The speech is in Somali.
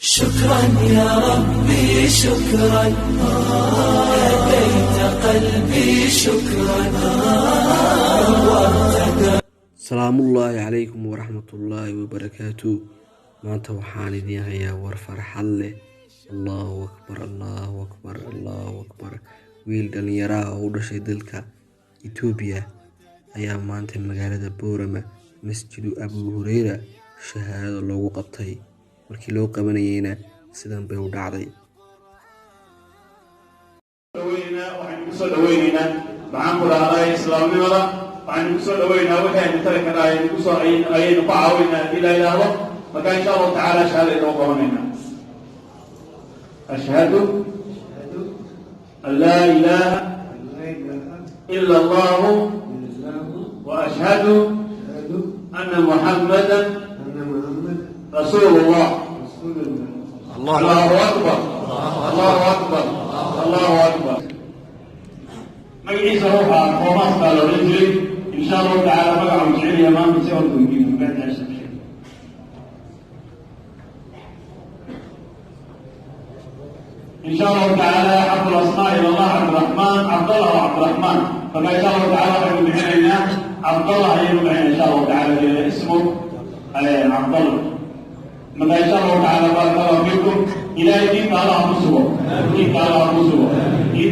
شكرا يا ربي شكرا هديت قلبي شكرا السلام الله عليكم ورحمة الله وبركاته. maanta waxaan idin hayaa war farxad leh. Allahu akbar, Allahu akbar, Allahu akbar. wiil dhalinyaro ah oo u dhashay dalka Itoobiya ayaa maanta magaalada Boorama masjidu Abu Hurayra shahaado loogu qabtay. markii loo qabanayayna sidan bay u dhacday. waxaan ku soo dhaweynaa maxaan ku raacay islaamnimada waxaan ku soo dhaweynaa waxaan tarika ayaan ku soo ayaan ku caawinaa ila ilaahdo marka insha Allah taala shahaada inoo qabanayna ashhadu an la ilaha illa Allah wa ashhadu anna Muhammadan rasulullah. Allahu akbar, Allahu akbar, Allahu akbar. مجلس روحه ومصر لو رجل إن شاء الله تعالى بقى مجعلي أمام سيركم من بعد عشر شيء. إن شاء الله تعالى عبد الأسماء إلى الله عبد الرحمن عبد الله وعبد الرحمن فما إن شاء الله تعالى يكون معنا عبد الله يكون معنا إن شاء الله تعالى اسمه عبد الله. ما إن شاء الله تعالى بارك الله فيكم إلى دين الله مسوى دين الله مسوى.